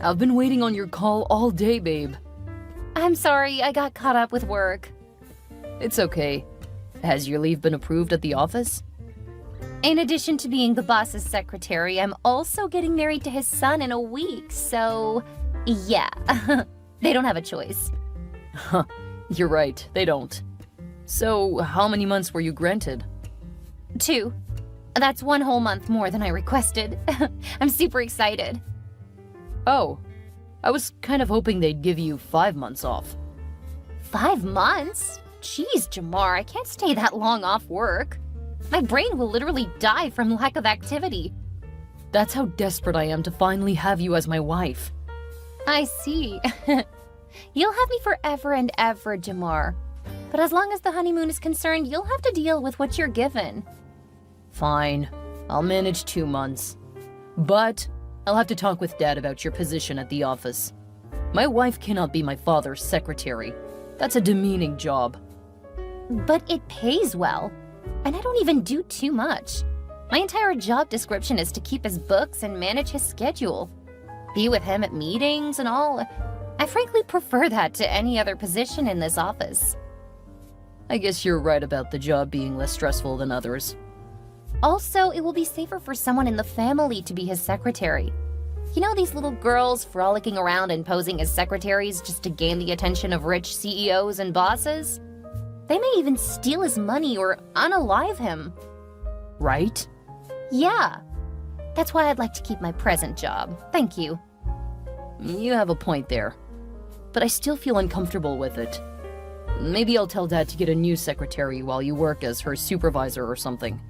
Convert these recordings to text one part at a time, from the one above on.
I've been waiting on your call all day, babe. I'm sorry, I got caught up with work. It's okay. Has your leave been approved at the office? In addition to being the boss's secretary, I'm also getting married to his son in a week, so yeah, they don't have a choice. Huh, you're right, they don't. So, how many months were you granted? 2. That's 1 whole month more than I requested. I'm super excited. Oh, I was kind of hoping they'd give you 5 months off. 5 months? Jeez, Jamar, I can't stay that long off work. My brain will literally die from lack of activity. That's how desperate I am to finally have you as my wife. I see. You'll have me forever and ever, Jamar. But as long as the honeymoon is concerned, you'll have to deal with what you're given. Fine, I'll manage 2 months. But I'll have to talk with Dad about your position at the office. My wife cannot be my father's secretary. That's a demeaning job. But it pays well. And I don't even do too much. My entire job description is to keep his books and manage his schedule. Be with him at meetings and all. I frankly prefer that to any other position in this office. I guess you're right about the job being less stressful than others. Also, it will be safer for someone in the family to be his secretary. You know these little girls frolicking around and posing as secretaries just to gain the attention of rich CEOs and bosses? They may even steal his money or unalive him. Right? Yeah. That's why I'd like to keep my present job. Thank you. You have a point there. But I still feel uncomfortable with it. Maybe I'll tell Dad to get a new secretary while you work as her supervisor or something.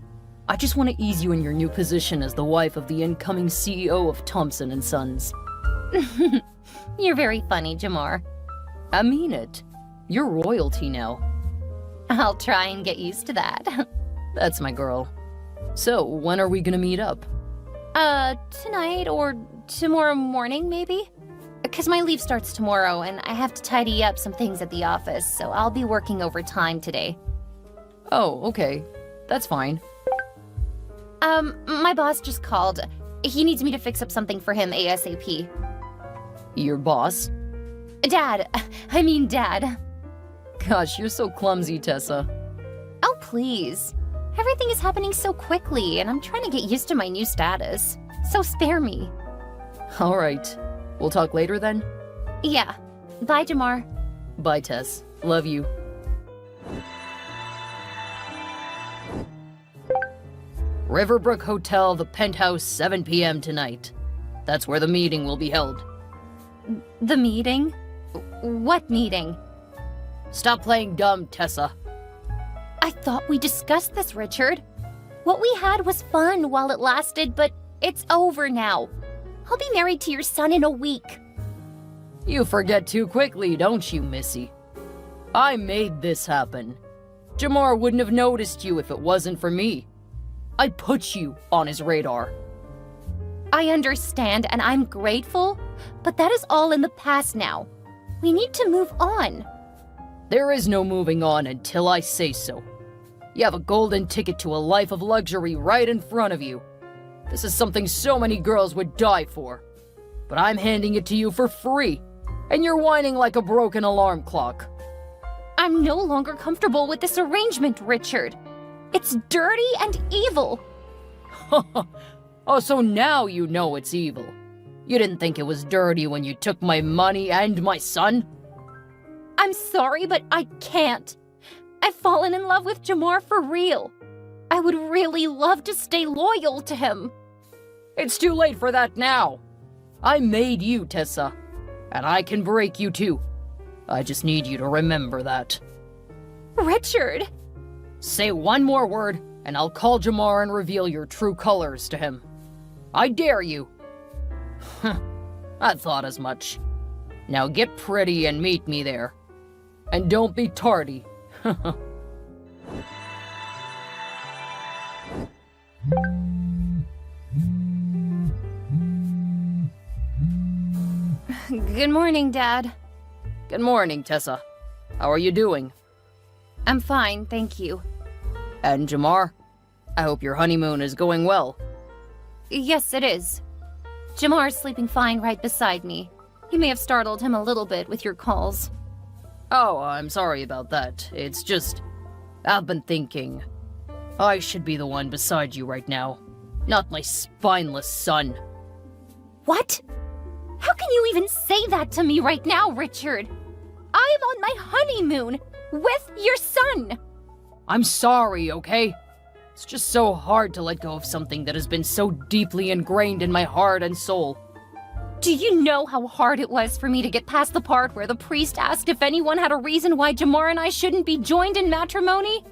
I just want to ease you in your new position as the wife of the incoming CEO of Thompson & Sons. You're very funny, Jamar. I mean it. You're royalty now. I'll try and get used to that. That's my girl. So, when are we gonna meet up? Tonight or tomorrow morning, maybe? Because my leave starts tomorrow and I have to tidy up some things at the office, so I'll be working overtime today. Oh, okay. That's fine. My boss just called. He needs me to fix up something for him ASAP. Your boss? Dad. Gosh, you're so clumsy, Tessa. Oh, please. Everything is happening so quickly, and I'm trying to get used to my new status. So spare me. All right. We'll talk later then? Yeah. Bye, Jamar. Bye, Tess. Love you. Riverbrook Hotel, the penthouse, 7 p.m. tonight. That's where the meeting will be held. The meeting? What meeting? Stop playing dumb, Tessa. I thought we discussed this, Richard. What we had was fun while it lasted, but it's over now. I'll be married to your son in a week. You forget too quickly, don't you, Missy? I made this happen. Jamar wouldn't have noticed you if it wasn't for me. I put you on his radar. I understand, and I'm grateful, but that is all in the past now. We need to move on. There is no moving on until I say so. You have a golden ticket to a life of luxury right in front of you. This is something so many girls would die for. But I'm handing it to you for free, and you're whining like a broken alarm clock. I'm no longer comfortable with this arrangement, Richard. It's dirty and evil. Oh, so now you know it's evil. You didn't think it was dirty when you took my money and my son? I'm sorry, but I can't. I've fallen in love with Jamar for real. I would really love to stay loyal to him. It's too late for that now. I made you, Tessa, and I can break you too. I just need you to remember that. Richard! Say one more word, and I'll call Jamar and reveal your true colors to him. I dare you. I thought as much. Now get pretty and meet me there. And don't be tardy. Good morning, Dad. Good morning, Tessa. How are you doing? I'm fine, thank you. And Jamar? I hope your honeymoon is going well. Yes, it is. Jamar's sleeping fine right beside me. You may have startled him a little bit with your calls. Oh, I'm sorry about that. It's just, I've been thinking. I should be the one beside you right now, not my spineless son. What? How can you even say that to me right now, Richard? I'm on my honeymoon with your son. I'm sorry, okay? It's just so hard to let go of something that has been so deeply ingrained in my heart and soul. Do you know how hard it was for me to get past the part where the priest asked if anyone had a reason why Jamar and I shouldn't be joined in matrimony?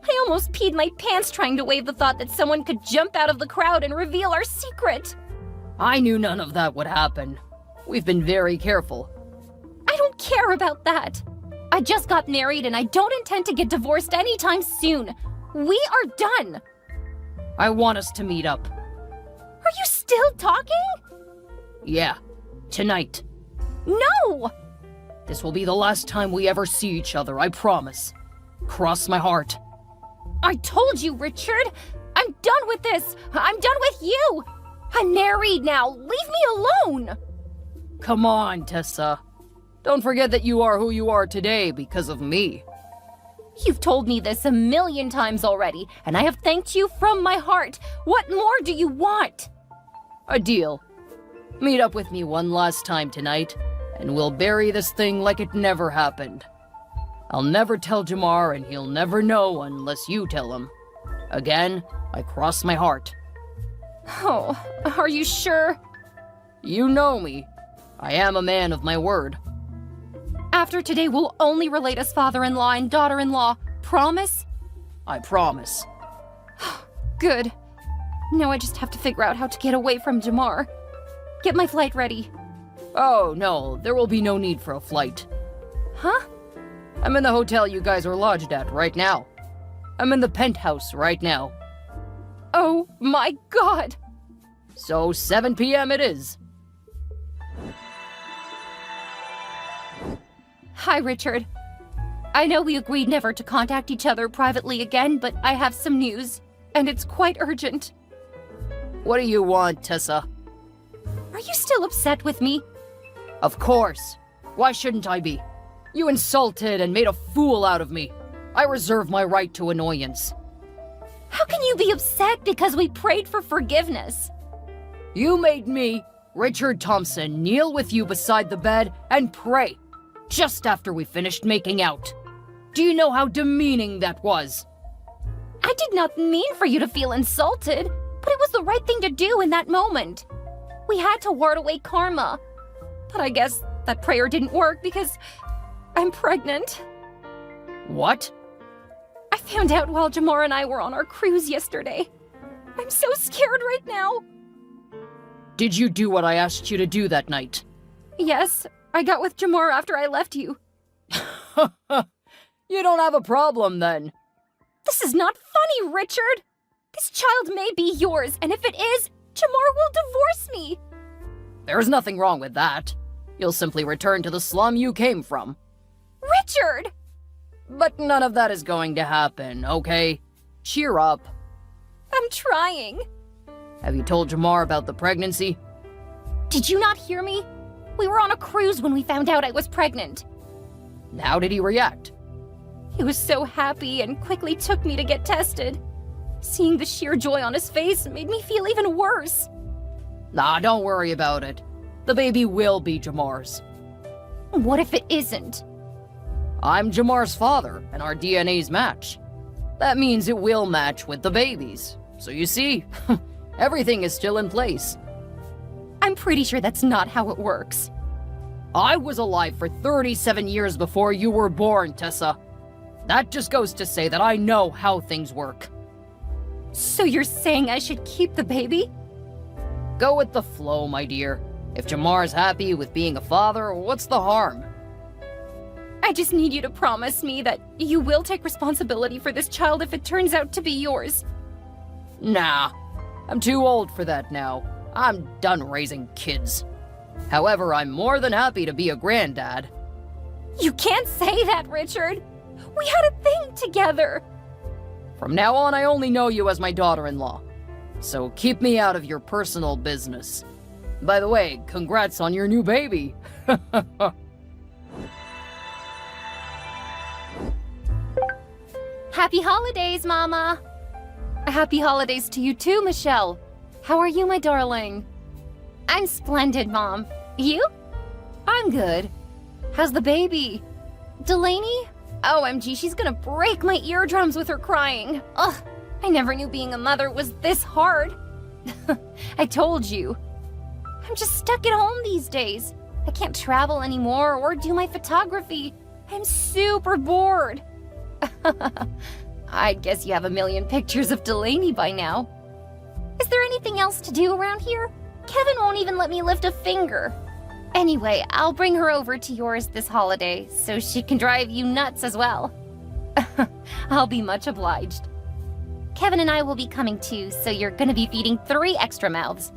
I almost peed my pants trying to wave the thought that someone could jump out of the crowd and reveal our secret. I knew none of that would happen. We've been very careful. I don't care about that. I just got married and I don't intend to get divorced anytime soon. We are done. I want us to meet up. Are you still talking? Yeah, tonight. No! This will be the last time we ever see each other, I promise. Cross my heart. I told you, Richard. I'm done with this. I'm done with you. I'm married now. Leave me alone. Come on, Tessa. Don't forget that you are who you are today because of me. You've told me this a million times already, and I have thanked you from my heart. What more do you want? A deal. Meet up with me one last time tonight, and we'll bury this thing like it never happened. I'll never tell Jamar, and he'll never know unless you tell him. Again, I cross my heart. Oh, are you sure? You know me. I am a man of my word. After today, we'll only relate as father-in-law and daughter-in-law. Promise? I promise. Good. Now I just have to figure out how to get away from Jamar. Get my flight ready. Oh, no, there will be no need for a flight. Huh? I'm in the hotel you guys are lodged at right now. I'm in the penthouse right now. Oh my God! So 7 p.m. it is. Hi, Richard. I know we agreed never to contact each other privately again, but I have some news, and it's quite urgent. What do you want, Tessa? Are you still upset with me? Of course. Why shouldn't I be? You insulted and made a fool out of me. I reserve my right to annoyance. How can you be upset because we prayed for forgiveness? You made me, Richard Thompson, kneel with you beside the bed and pray, just after we finished making out. Do you know how demeaning that was? I did not mean for you to feel insulted, but it was the right thing to do in that moment. We had to ward away karma. But I guess that prayer didn't work because I'm pregnant. What? I found out while Jamar and I were on our cruise yesterday. I'm so scared right now. Did you do what I asked you to do that night? Yes, I got with Jamar after I left you. You don't have a problem then. This is not funny, Richard. This child may be yours, and if it is, Jamar will divorce me. There's nothing wrong with that. You'll simply return to the slum you came from. Richard! But none of that is going to happen, okay? Cheer up. I'm trying. Have you told Jamar about the pregnancy? Did you not hear me? We were on a cruise when we found out I was pregnant. How did he react? He was so happy and quickly took me to get tested. Seeing the sheer joy on his face made me feel even worse. Nah, don't worry about it. The baby will be Jamar's. What if it isn't? I'm Jamar's father, and our DNAs match. That means it will match with the baby's. So you see, everything is still in place. I'm pretty sure that's not how it works. I was alive for 37 years before you were born, Tessa. That just goes to say that I know how things work. So you're saying I should keep the baby? Go with the flow, my dear. If Jamar's happy with being a father, what's the harm? I just need you to promise me that you will take responsibility for this child if it turns out to be yours. Nah, I'm too old for that now. I'm done raising kids. However, I'm more than happy to be a granddad. You can't say that, Richard. We had a thing together. From now on, I only know you as my daughter-in-law. So keep me out of your personal business. By the way, congrats on your new baby. Happy holidays, Mama! Happy holidays to you too, Michelle. How are you, my darling? I'm splendid, Mom. You? I'm good. How's the baby? Delaney? OMG, she's gonna break my eardrums with her crying. Ugh, I never knew being a mother was this hard. I told you. I'm just stuck at home these days. I can't travel anymore or do my photography. I'm super bored. I guess you have a million pictures of Delaney by now. Is there anything else to do around here? Kevin won't even let me lift a finger. Anyway, I'll bring her over to yours this holiday so she can drive you nuts as well. I'll be much obliged. Kevin and I will be coming too, so you're gonna be feeding 3 extra mouths.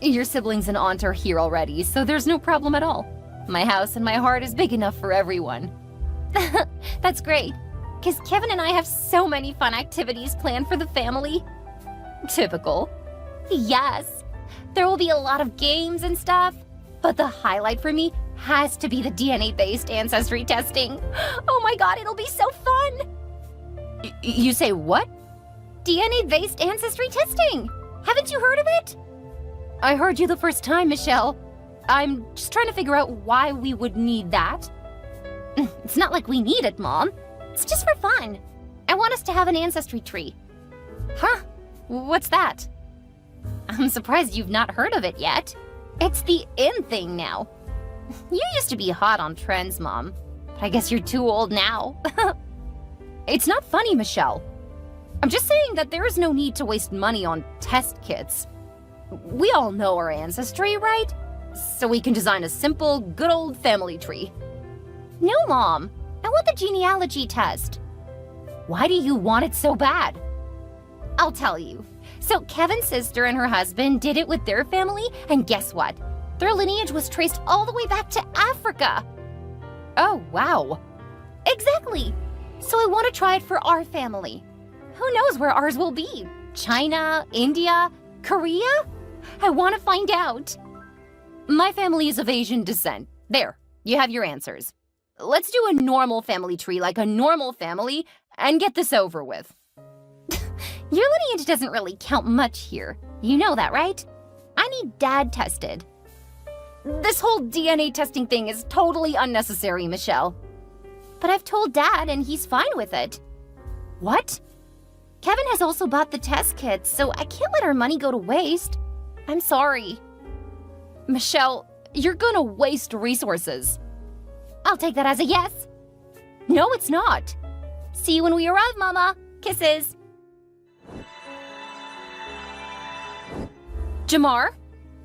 Your siblings and aunt are here already, so there's no problem at all. My house and my heart is big enough for everyone. That's great, because Kevin and I have so many fun activities planned for the family. Typical. Yes, there will be a lot of games and stuff, but the highlight for me has to be the DNA-based ancestry testing. Oh my god, it'll be so fun! You say what? DNA-based ancestry testing! Haven't you heard of it? I heard you the first time, Michelle. I'm just trying to figure out why we would need that. It's not like we need it, Mom. It's just for fun. I want us to have an ancestry tree. Huh? What's that? I'm surprised you've not heard of it yet. It's the in thing now. You used to be hot on trends, Mom. But I guess you're too old now. It's not funny, Michelle. I'm just saying that there is no need to waste money on test kits. We all know our ancestry, right? So we can design a simple, good old family tree. No, Mom. I want the genealogy test. Why do you want it so bad? I'll tell you. So Kevin's sister and her husband did it with their family, and guess what? Their lineage was traced all the way back to Africa. Oh, wow. Exactly. So I want to try it for our family. Who knows where ours will be? China, India, Korea? I want to find out. My family is of Asian descent. There, you have your answers. Let's do a normal family tree like a normal family and get this over with. Your lineage doesn't really count much here. You know that, right? I need Dad tested. This whole DNA testing thing is totally unnecessary, Michelle. But I've told Dad and he's fine with it. What? Kevin has also bought the test kits, so I can't let our money go to waste. I'm sorry. Michelle, you're gonna waste resources. I'll take that as a yes. No, it's not. See you when we arrive, Mama. Kisses. Jamar,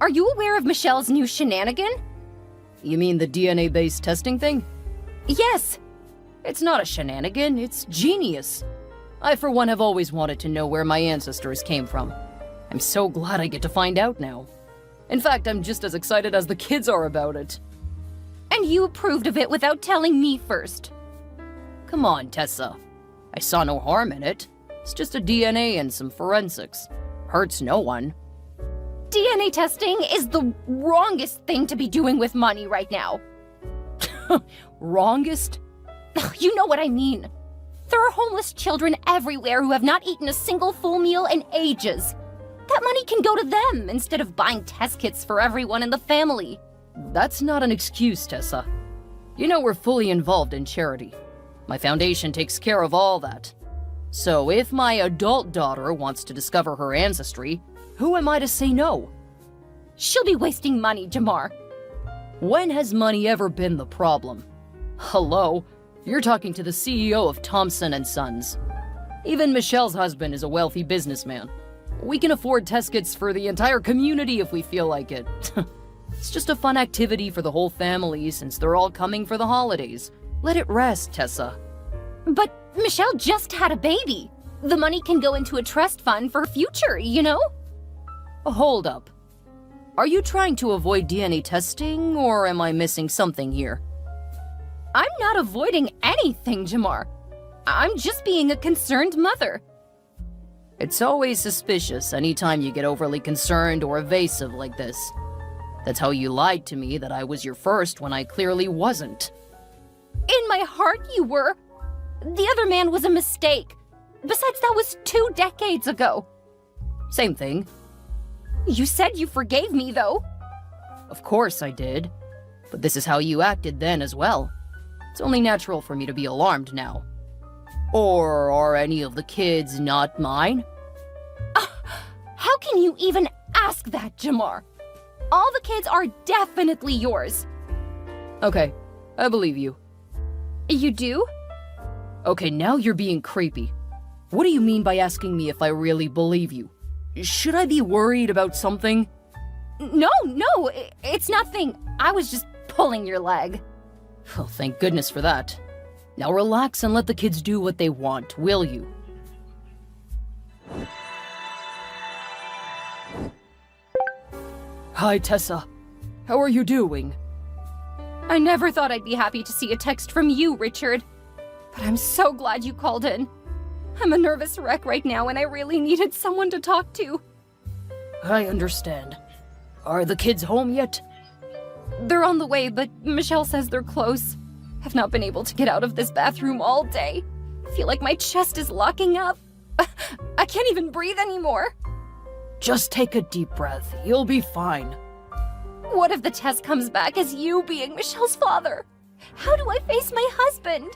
are you aware of Michelle's new shenanigan? You mean the DNA-based testing thing? Yes. It's not a shenanigan, it's genius. I, for one, have always wanted to know where my ancestors came from. I'm so glad I get to find out now. In fact, I'm just as excited as the kids are about it. And you approved of it without telling me first. Come on, Tessa. I saw no harm in it. It's just a DNA and some forensics. Hurts no one. DNA testing is the wrongest thing to be doing with money right now. Wrongest? You know what I mean. There are homeless children everywhere who have not eaten a single full meal in ages. That money can go to them instead of buying test kits for everyone in the family. That's not an excuse, Tessa. You know we're fully involved in charity. My foundation takes care of all that. So if my adult daughter wants to discover her ancestry, who am I to say no? She'll be wasting money, Jamar. When has money ever been the problem? Hello? You're talking to the CEO of Thompson & Sons. Even Michelle's husband is a wealthy businessman. We can afford test kits for the entire community if we feel like it. It's just a fun activity for the whole family since they're all coming for the holidays. Let it rest, Tessa. But Michelle just had a baby. The money can go into a trust fund for future, you know? Hold up. Are you trying to avoid DNA testing, or am I missing something here? I'm not avoiding anything, Jamar. I'm just being a concerned mother. It's always suspicious anytime you get overly concerned or evasive like this. That's how you lied to me that I was your first when I clearly wasn't. In my heart, you were. The other man was a mistake. Besides, that was 2 decades ago. Same thing. You said you forgave me, though. Of course I did. But this is how you acted then as well. It's only natural for me to be alarmed now. Or are any of the kids not mine? How can you even ask that, Jamar? All the kids are definitely yours. Okay, I believe you. You do? Okay, now you're being creepy. What do you mean by asking me if I really believe you? Should I be worried about something? No, it's nothing. I was just pulling your leg. Oh, thank goodness for that. Now relax and let the kids do what they want, will you? Hi, Tessa. How are you doing? I never thought I'd be happy to see a text from you, Richard. But I'm so glad you called in. I'm a nervous wreck right now, and I really needed someone to talk to. I understand. Are the kids home yet? They're on the way, but Michelle says they're close. I've not been able to get out of this bathroom all day. I feel like my chest is locking up. I can't even breathe anymore. Just take a deep breath. You'll be fine. What if the test comes back as you being Michelle's father? How do I face my husband?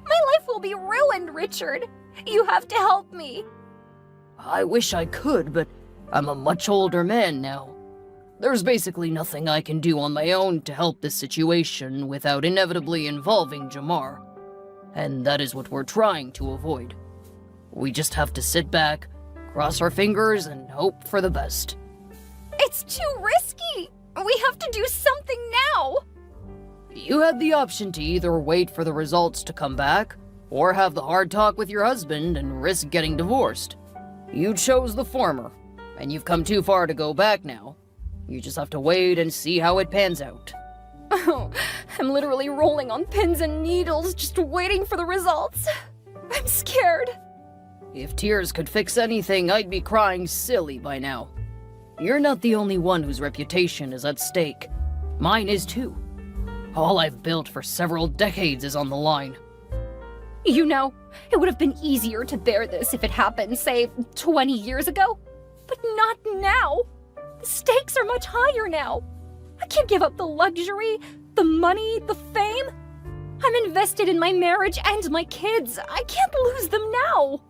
My life will be ruined, Richard. You have to help me. I wish I could, but I'm a much older man now. There's basically nothing I can do on my own to help this situation without inevitably involving Jamar. And that is what we're trying to avoid. We just have to sit back, cross our fingers, and hope for the best. It's too risky. We have to do something now. You had the option to either wait for the results to come back, or have the hard talk with your husband and risk getting divorced. You chose the former, and you've come too far to go back now. You just have to wait and see how it pans out. Oh, I'm literally rolling on pins and needles, just waiting for the results. I'm scared. If tears could fix anything, I'd be crying silly by now. You're not the only one whose reputation is at stake. Mine is too. All I've built for several decades is on the line. You know, it would have been easier to bear this if it happened, say, 20 years ago. But not now. The stakes are much higher now. I can't give up the luxury, the money, the fame. I'm invested in my marriage and my kids. I can't lose them now.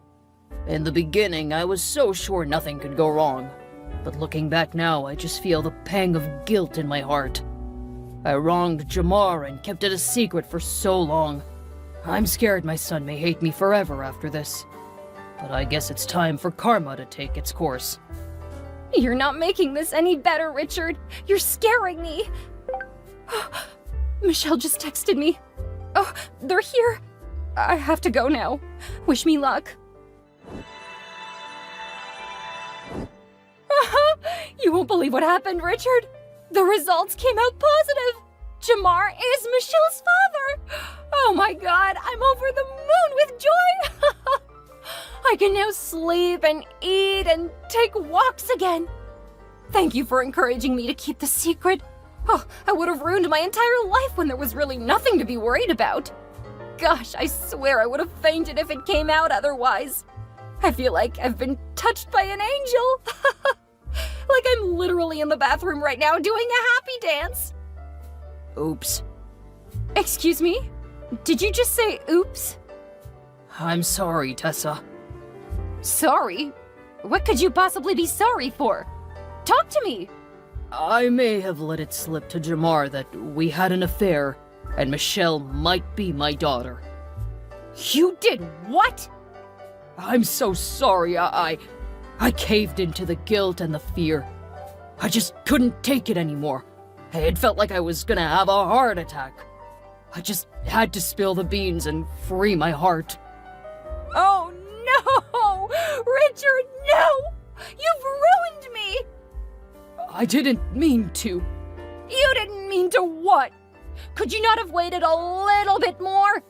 In the beginning, I was so sure nothing could go wrong. But looking back now, I just feel the pang of guilt in my heart. I wronged Jamar and kept it a secret for so long. I'm scared my son may hate me forever after this. But I guess it's time for karma to take its course. You're not making this any better, Richard. You're scaring me. Michelle just texted me. Oh, they're here. I have to go now. Wish me luck. You won't believe what happened, Richard. The results came out positive. Jamar is Michelle's father. Oh my god, I'm over the moon with joy. I can now sleep and eat and take walks again. Thank you for encouraging me to keep the secret. Oh, I would have ruined my entire life when there was really nothing to be worried about. Gosh, I swear I would have fainted if it came out otherwise. I feel like I've been touched by an angel. Like I'm literally in the bathroom right now doing a happy dance. Oops. Excuse me? Did you just say oops? I'm sorry, Tessa. Sorry? What could you possibly be sorry for? Talk to me! I may have let it slip to Jamar that we had an affair, and Michelle might be my daughter. You did what? I'm so sorry. I caved into the guilt and the fear. I just couldn't take it anymore. It felt like I was gonna have a heart attack. I just had to spill the beans and free my heart. Oh no! Richard, no! You've ruined me! I didn't mean to. You didn't mean to what? Could you not have waited a little bit more?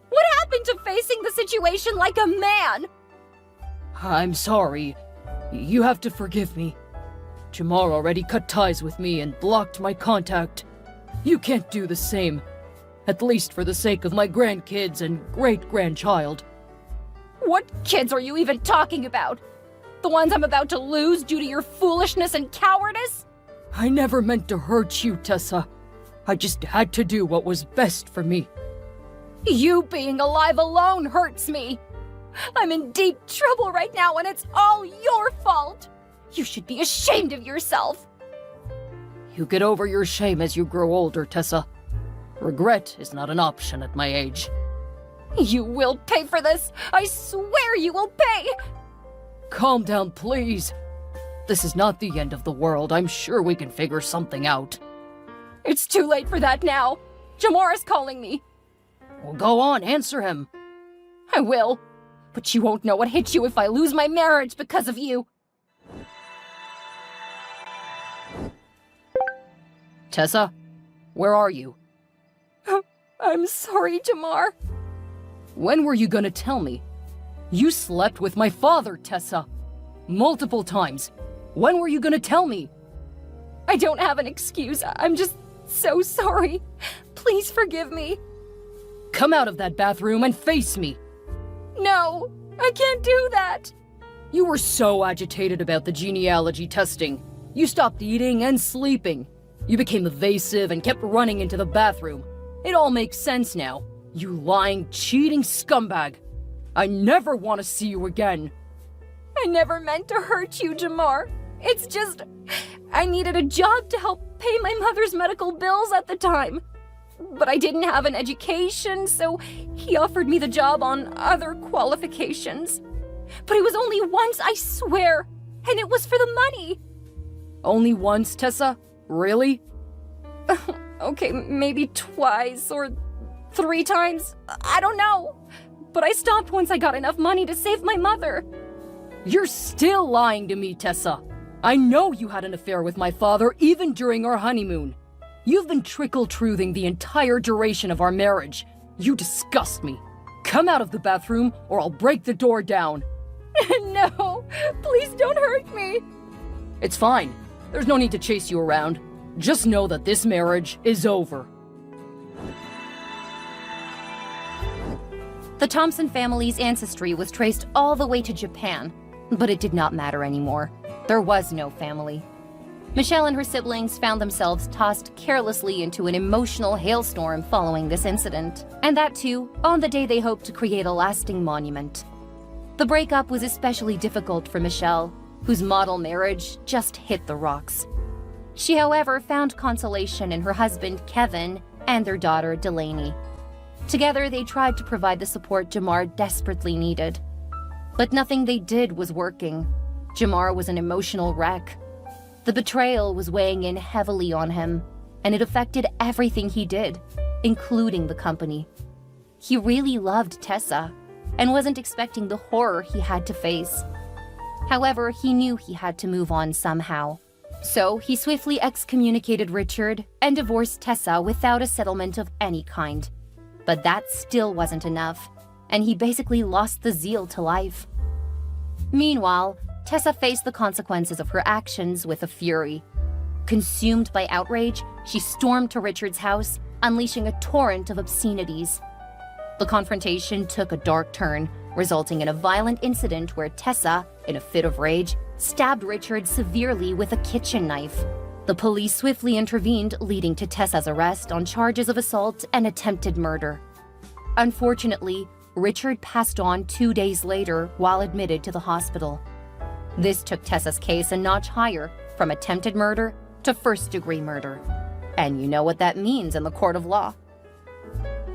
What happened to facing the situation like a man? I'm sorry. You have to forgive me. Jamar already cut ties with me and blocked my contact. You can't do the same, at least for the sake of my grandkids and great-grandchild. What kids are you even talking about? The ones I'm about to lose due to your foolishness and cowardice? I never meant to hurt you, Tessa. I just had to do what was best for me. You being alive alone hurts me. I'm in deep trouble right now, and it's all your fault. You should be ashamed of yourself. You get over your shame as you grow older, Tessa. Regret is not an option at my age. You will pay for this. I swear you will pay. Calm down, please. This is not the end of the world. I'm sure we can figure something out. It's too late for that now. Jamar is calling me. Well, go on, answer him. I will. But you won't know what hit you if I lose my marriage because of you. Tessa, where are you? I'm sorry, Jamar. When were you gonna tell me? You slept with my father, Tessa. Multiple times. When were you gonna tell me? I don't have an excuse. I'm just so sorry. Please forgive me. Come out of that bathroom and face me. No, I can't do that. You were so agitated about the genealogy testing. You stopped eating and sleeping. You became evasive and kept running into the bathroom. It all makes sense now. You lying, cheating scumbag. I never want to see you again. I never meant to hurt you, Jamar. It's just, I needed a job to help pay my mother's medical bills at the time. But I didn't have an education, so he offered me the job on other qualifications. But it was only once, I swear, and it was for the money. Only once, Tessa? Really? Okay, maybe twice or 3 times. I don't know. But I stopped once I got enough money to save my mother. You're still lying to me, Tessa. I know you had an affair with my father even during our honeymoon. You've been trickle-truthing the entire duration of our marriage. You disgust me. Come out of the bathroom or I'll break the door down. No, please don't hurt me. It's fine. There's no need to chase you around. Just know that this marriage is over. The Thompson family's ancestry was traced all the way to Japan, but it did not matter anymore. There was no family. Michelle and her siblings found themselves tossed carelessly into an emotional hailstorm following this incident, and that too on the day they hoped to create a lasting monument. The breakup was especially difficult for Michelle, whose model marriage just hit the rocks. She, however, found consolation in her husband, Kevin, and their daughter, Delaney. Together, they tried to provide the support Jamar desperately needed. But nothing they did was working. Jamar was an emotional wreck. The betrayal was weighing in heavily on him, and it affected everything he did, including the company. He really loved Tessa, and wasn't expecting the horror he had to face. However, he knew he had to move on somehow. So he swiftly excommunicated Richard and divorced Tessa without a settlement of any kind. But that still wasn't enough, and he basically lost the zeal to life. Meanwhile, Tessa faced the consequences of her actions with a fury. Consumed by outrage, she stormed to Richard's house, unleashing a torrent of obscenities. The confrontation took a dark turn, resulting in a violent incident where Tessa, in a fit of rage, stabbed Richard severely with a kitchen knife. The police swiftly intervened, leading to Tessa's arrest on charges of assault and attempted murder. Unfortunately, Richard passed on 2 days later while admitted to the hospital. This took Tessa's case a notch higher, from attempted murder to first-degree murder. And you know what that means in the court of law.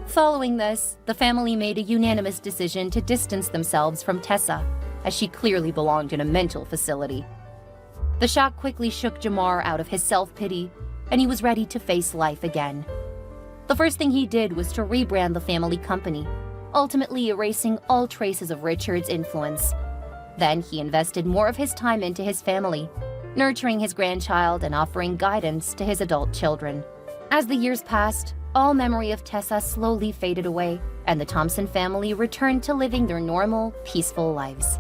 Following this, the family made a unanimous decision to distance themselves from Tessa, as she clearly belonged in a mental facility. The shock quickly shook Jamar out of his self-pity, and he was ready to face life again. The first thing he did was to rebrand the family company, ultimately erasing all traces of Richard's influence. Then he invested more of his time into his family, nurturing his grandchild and offering guidance to his adult children. As the years passed, all memory of Tessa slowly faded away, and the Thompson family returned to living their normal, peaceful lives.